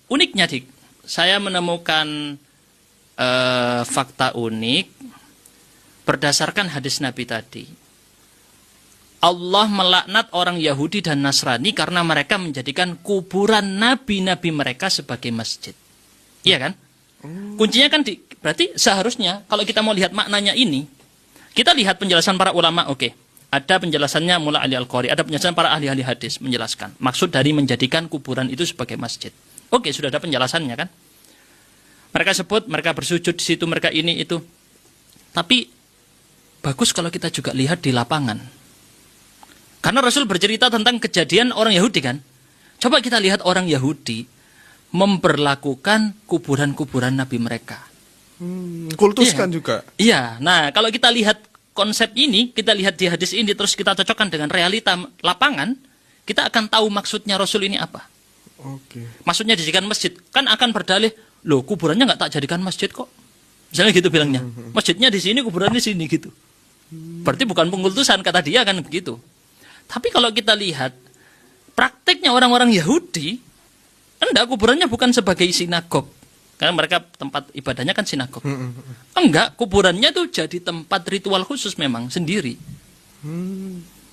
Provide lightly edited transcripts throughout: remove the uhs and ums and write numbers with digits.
uniknya dik, saya menemukan fakta unik berdasarkan hadis Nabi tadi. Allah melaknat orang Yahudi dan Nasrani karena mereka menjadikan kuburan nabi-nabi mereka sebagai masjid. Iya kan? Kuncinya kan berarti seharusnya kalau kita mau lihat maknanya ini, kita lihat penjelasan para ulama. Oke, ada penjelasannya Mullah Ali Al-Qari, ada penjelasan para ahli-ahli hadis menjelaskan maksud dari menjadikan kuburan itu sebagai masjid. Oke, sudah ada penjelasannya kan? Mereka sebut, mereka bersujud di situ, mereka ini itu. Tapi bagus kalau kita juga lihat di lapangan. Karena Rasul bercerita tentang kejadian orang Yahudi kan. Coba kita lihat orang Yahudi memperlakukan kuburan-kuburan nabi mereka. Kultuskan juga. Iya, nah kalau kita lihat konsep ini, kita lihat di hadis ini, terus kita cocokkan dengan realita lapangan, kita akan tahu maksudnya Rasul ini apa. Oke. Maksudnya dijadikan masjid, kan akan berdalih, loh kuburannya nggak tak jadikan masjid kok. Misalnya gitu bilangnya, masjidnya di sini, kuburannya di sini gitu. Berarti bukan pengkultusan, kata dia kan begitu. Tapi kalau kita lihat prakteknya orang-orang Yahudi, enggak, kuburannya bukan sebagai sinagog. Karena mereka tempat ibadahnya kan sinagog. Enggak, kuburannya tuh jadi tempat ritual khusus memang sendiri.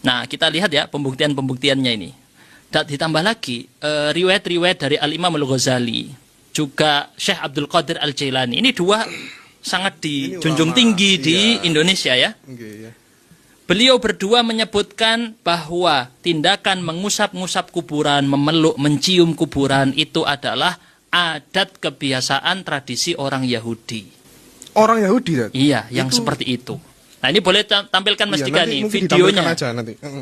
Nah, kita lihat ya pembuktian-pembuktiannya ini. Dan ditambah lagi riwayat-riwayat dari Al-Imam Al-Ghazali, juga Syekh Abdul Qadir Al-Jailani. Ini dua sangat dijunjung tinggi di Indonesia ya. Iya. Beliau berdua menyebutkan bahwa tindakan mengusap-ngusap kuburan, memeluk, mencium kuburan itu adalah adat kebiasaan tradisi orang Yahudi. Orang Yahudi kan? Iya, yang seperti itu. Nah ini boleh tampilkan Mas Dika nih videonya.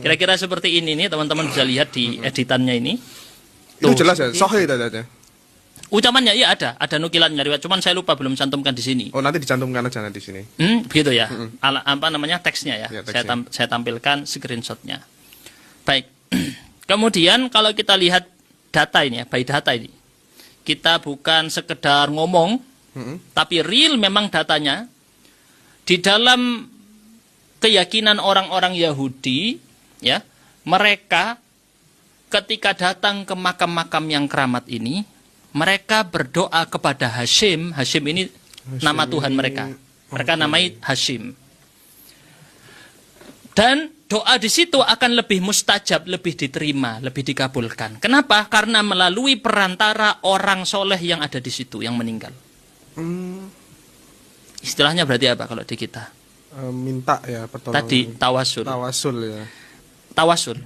Kira-kira seperti ini nih, teman-teman bisa lihat di editannya ini. Itu jelas ya, sahih ada. Ucapannya iya ada nukilannya riwayat, cuman saya lupa belum cantumkan di sini. Oh, nanti dicantumkan aja nanti di sini. Begitu ya. Apa namanya teksnya ya. Ya, teksnya. Saya tampilkan screenshotnya. Baik. Kemudian kalau kita lihat data ini ya, by data ini. Kita bukan sekedar ngomong, tapi real memang datanya. Di dalam keyakinan orang-orang Yahudi, ya, mereka ketika datang ke makam-makam yang keramat ini, mereka berdoa kepada Hashim. Hashim ini nama Tuhan mereka. Mereka namai Hashim. Dan doa di situ akan lebih mustajab, lebih diterima, lebih dikabulkan. Kenapa? Karena melalui perantara orang soleh yang ada di situ, yang meninggal. Istilahnya berarti apa kalau di kita? Minta ya pertolongan. Tadi tawasul. Tawasul ya. Tawasul.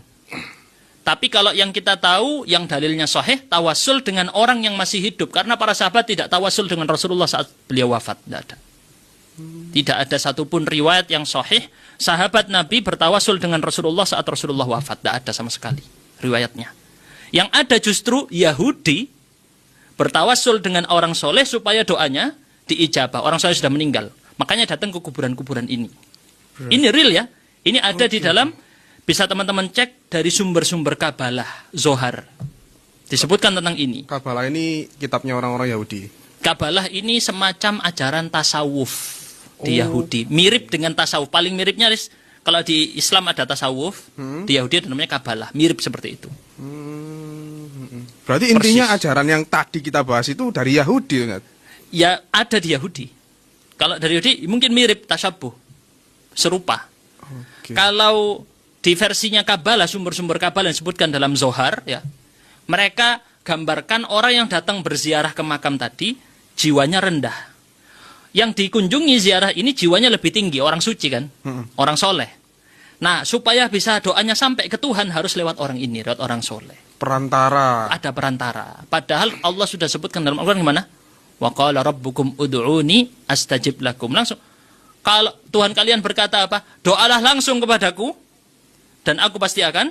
Tapi kalau yang kita tahu, yang dalilnya sahih, tawasul dengan orang yang masih hidup. Karena para sahabat tidak tawasul dengan Rasulullah saat beliau wafat. Tidak ada. Tidak ada satupun riwayat yang sahih, sahabat Nabi bertawasul dengan Rasulullah saat Rasulullah wafat. Tidak ada sama sekali riwayatnya. Yang ada justru Yahudi bertawasul dengan orang soleh supaya doanya diijabah. Orang soleh sudah meninggal. Makanya datang ke kuburan-kuburan ini. Ini real ya. Ini ada di dalam... Bisa teman-teman cek dari sumber-sumber Kabalah, Zohar. Disebutkan tentang ini. Kabalah ini kitabnya orang-orang Yahudi. Kabalah ini semacam ajaran tasawuf di Yahudi. Mirip dengan tasawuf. Paling miripnya kalau di Islam ada tasawuf, di Yahudi ada namanya Kabalah. Mirip seperti itu. Berarti intinya ajaran yang tadi kita bahas itu dari Yahudi. Ya, ada di Yahudi. Kalau dari Yahudi mungkin mirip tasyabuh. Serupa. Kalau di versinya Kabalah, sumber-sumber Kabalah yang disebutkan dalam Zohar, ya, mereka gambarkan orang yang datang berziarah ke makam tadi, jiwanya rendah. Yang dikunjungi ziarah ini jiwanya lebih tinggi, orang suci kan, orang soleh. Nah, supaya bisa doanya sampai ke Tuhan harus lewat orang ini, lewat orang soleh. Perantara. Ada perantara. Padahal Allah sudah sebutkan dalam Al-Quran gimana? Wa qala rabbukum ud'uni astajib lakum. Langsung. Kalau Tuhan kalian berkata apa? Doalah langsung kepadaku, dan aku pasti akan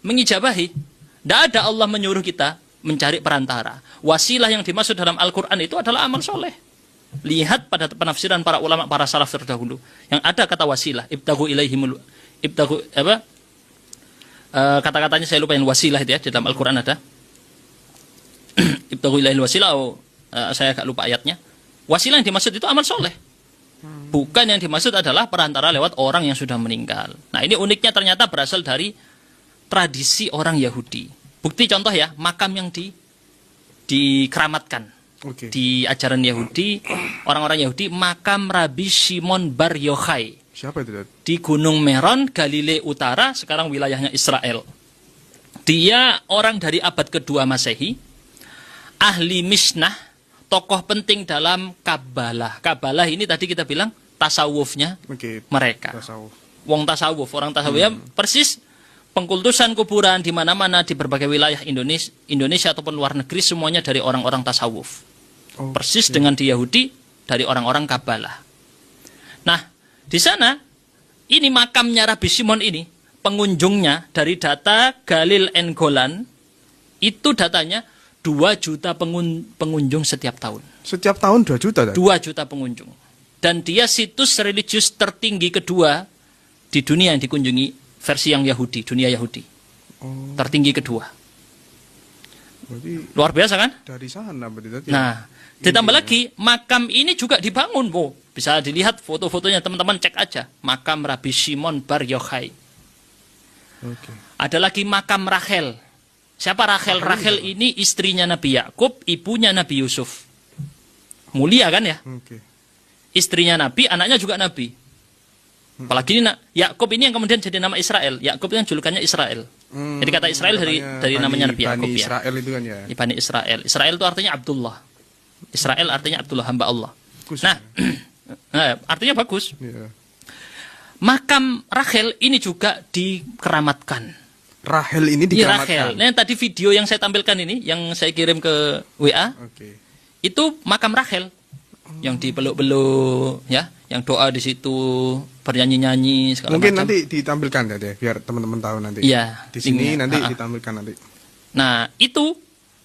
mengijabahi. Tidak ada Allah menyuruh kita mencari perantara. Wasilah yang dimaksud dalam Al-Quran itu adalah amal soleh. Lihat pada penafsiran para ulama, para salaf terdahulu. Yang ada kata wasilah. Ibtagu ilaihimul. Ibtagu, apa? Kata-katanya saya lupa yang wasilah itu ya. Di dalam Al-Quran ada. Ibtagu ilaihil wasilah. Saya agak lupa ayatnya. Wasilah yang dimaksud itu amal soleh. Bukan yang dimaksud adalah perantara lewat orang yang sudah meninggal. Nah ini uniknya ternyata berasal dari tradisi orang Yahudi. Bukti contoh ya, makam yang di dikeramatkan. Oke. Di ajaran Yahudi, orang-orang Yahudi, makam Rabbi Shimon Bar Yochai Siapa itu, Dad? di Gunung Meron, Galilea Utara, sekarang wilayahnya Israel. Dia orang dari abad kedua Masehi, ahli Mishnah, tokoh penting dalam Kabbalah. Kabbalah ini tadi kita bilang tasawufnya Oke. mereka. Tasawuf. Wong tasawuf, orang tasawuf ya persis pengkultusan kuburan di mana-mana di berbagai wilayah Indonesia ataupun luar negeri semuanya dari orang-orang tasawuf. Oh, Persis dengan di Yahudi dari orang-orang Kabbalah. Nah, di sana ini makamnya Rabbi Shimon ini, pengunjungnya dari data Galil and Golan itu datanya 2 juta pengunjung setiap tahun. Setiap tahun 2 juta, Dad? 2 juta pengunjung. Dan dia situs religius tertinggi kedua di dunia yang dikunjungi versi yang Yahudi, dunia Yahudi. Oh, Tertinggi kedua. berarti Luar biasa kan? dari sana berarti, Dad, ya? Nah, ditambah lagi makam ini juga dibangun, Bu. Bisa dilihat foto-fotonya, teman-teman cek aja. Makam Rabbi Shimon Bar Yochai. Oke. Ada lagi makam Rachel. Siapa Rachel? Rachel ini istrinya Nabi Yakub, ibunya Nabi Yusuf. Mulia kan ya? Oke. Istrinya Nabi, anaknya juga Nabi. Apalagi ini Yakub ini yang kemudian jadi nama Israel. Yakub yang julukannya Israel. Jadi kata Israel dari namanya Nabi Yakub ya. Israel itu kan ya. Bani Israel. Israel itu artinya Abdullah. Israel artinya Abdullah, hamba Allah. Bagus, Nah, ya. artinya bagus. Iya. Makam Rachel ini juga dikeramatkan. Rahel ini Iya, dikeramatkan. Rachel. Nah, tadi video yang saya tampilkan ini, yang saya kirim ke WA, Oke. itu makam Rachel yang dipeluk-peluk, ya, yang doa di situ, bernyanyi-nyanyi segala Mungkin macam. nanti ditampilkan ya, biar teman-teman tahu nanti. Iya, Di sini linknya. nanti Ah, ah. ditampilkan nanti. Nah, itu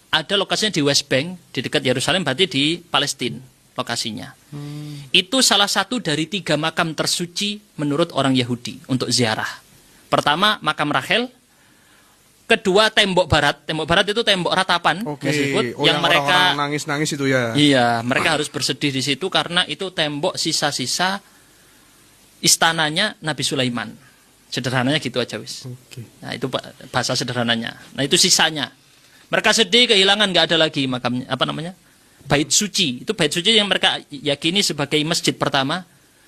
ada lokasinya di West Bank, di dekat Yerusalem, berarti di Palestina lokasinya. Itu salah satu dari 3 makam tersuci menurut orang Yahudi untuk ziarah. Pertama, makam Rachel. Kedua, tembok barat. Tembok barat itu tembok ratapan, Oke. disebut, Oh, yang orang-orang mereka nangis-nangis itu ya. iya, mereka harus bersedih di situ karena itu tembok sisa-sisa istananya Nabi Sulaiman. Sederhananya gitu aja wis. Oke. Nah, itu bahasa sederhananya. Nah, itu sisanya. Mereka sedih kehilangan, nggak ada lagi makamnya, apa namanya? Bait suci. Itu bait suci yang mereka yakini sebagai masjid pertama,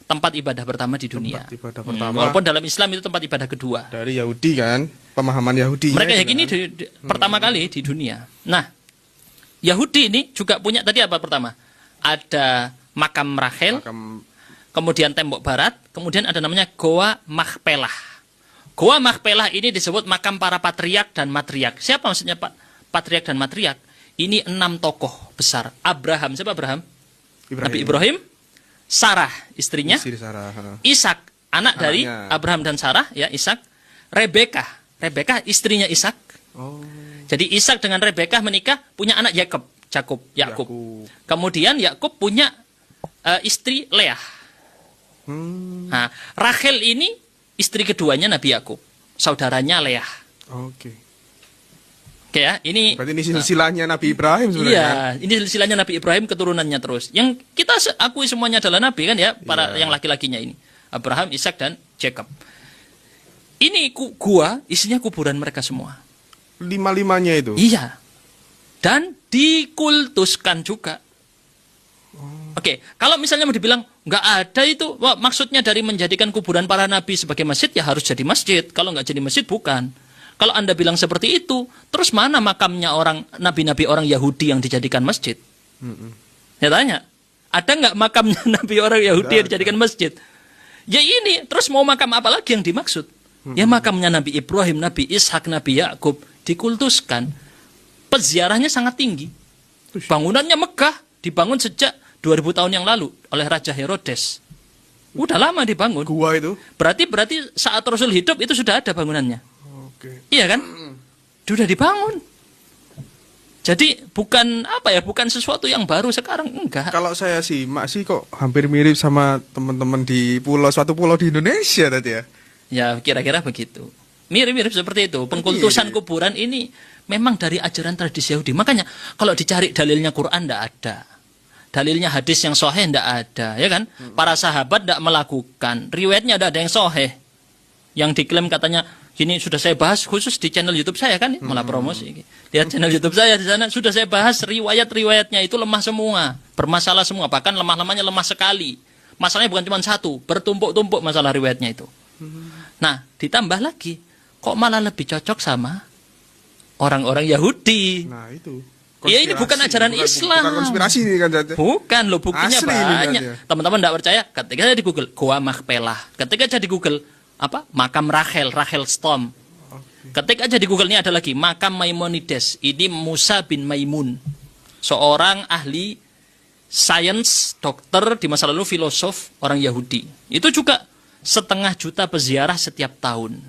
tempat ibadah pertama di dunia. Tempat ibadah pertama. Walaupun dalam Islam itu tempat ibadah kedua. Dari Yahudi kan, pemahaman Yahudi. Mereka yakini pertama kali di dunia. Nah, Yahudi ini juga punya tadi apa pertama? Ada makam Rachel, Makam kemudian tembok barat, kemudian ada namanya Goa Machpelah. Goa Machpelah ini disebut makam para patriark dan matriark. Siapa maksudnya Pak patriark dan matriark? Ini 6 tokoh besar. Abraham, siapa Abraham? Nabi Ibrahim, Sarah istrinya, Istri Sarah. Ishak anak dari Anaknya. Abraham dan Sarah, ya Ishak. Rebeka istrinya Ishak. Oh. Jadi Ishak dengan Rebeka menikah, punya anak Yakub. Yakub. Kemudian Yakub punya istri Leah. Nah, Rachel ini istri keduanya Nabi Yakub, saudaranya Leah. Oke. Oke ya, ini Berarti ini silsilahnya Nabi Ibrahim sebenarnya. iya, ini silsilahnya Nabi Ibrahim, keturunannya terus. Yang kita akui semuanya adalah nabi kan ya, para Iya. yang laki-lakinya ini. Abraham, Ishak dan Jacob. Ini gua isinya kuburan mereka semua. 5-5-nya itu. Iya. Dan dikultuskan juga. Oke, kalau misalnya mau dibilang nggak ada itu, wah, maksudnya dari menjadikan kuburan para nabi sebagai masjid ya harus jadi masjid. Kalau nggak jadi masjid bukan. Kalau Anda bilang seperti itu, terus mana makamnya orang nabi-nabi orang Yahudi yang dijadikan masjid? Ya tanya, ada nggak makamnya nabi orang Yahudi yang dijadikan masjid? Ya ini, terus mau makam apa lagi yang dimaksud? Ya makamnya Nabi Ibrahim, Nabi Ishak, Nabi Yakub dikultuskan. Peziarahnya sangat tinggi. Bangunannya megah, dibangun sejak 2000 tahun yang lalu oleh Raja Herodes. Udah lama dibangun. Gua itu. Berarti saat Rasul hidup itu sudah ada bangunannya. Oke. Iya kan? Sudah dibangun. Jadi bukan bukan sesuatu yang baru sekarang, enggak. Kalau saya simak sih kok hampir mirip sama teman-teman di suatu pulau di Indonesia tadi ya. Ya kira-kira begitu. Mirip-mirip seperti itu. Pengkultusan kuburan ini memang dari ajaran tradisi Yahudi. Makanya kalau dicari dalilnya Quran enggak ada. Dalilnya hadis yang sahih enggak ada, ya kan? Para sahabat enggak melakukan. Riwayatnya enggak ada yang sahih. Yang diklaim katanya Ini sudah saya bahas khusus di channel YouTube saya kan, malah promosi. Lihat channel YouTube saya di sana sudah saya bahas riwayat-riwayatnya itu lemah semua, bermasalah semua, bahkan lemah-lemahnya lemah sekali. Masalahnya bukan cuma satu, bertumpuk-tumpuk masalah riwayatnya itu. Nah, ditambah lagi, kok malah lebih cocok sama orang-orang Yahudi. Nah, itu. Ya ini bukan ajaran Islam. Bukan konspirasi ini kan. Bukan loh, buktinya Asli ini banyak. kan, Teman-teman tidak percaya? Ketika saya di Google, Goa Machpelah. Ketika saya di Google, apa? Makam Rachel, Rachel Stone. Ketika aja di Google ini ada lagi makam Maimonides. Ini Musa bin Maimun, seorang ahli sains, dokter di masa lalu, filosof, orang Yahudi. Itu juga 500.000 peziarah setiap tahun.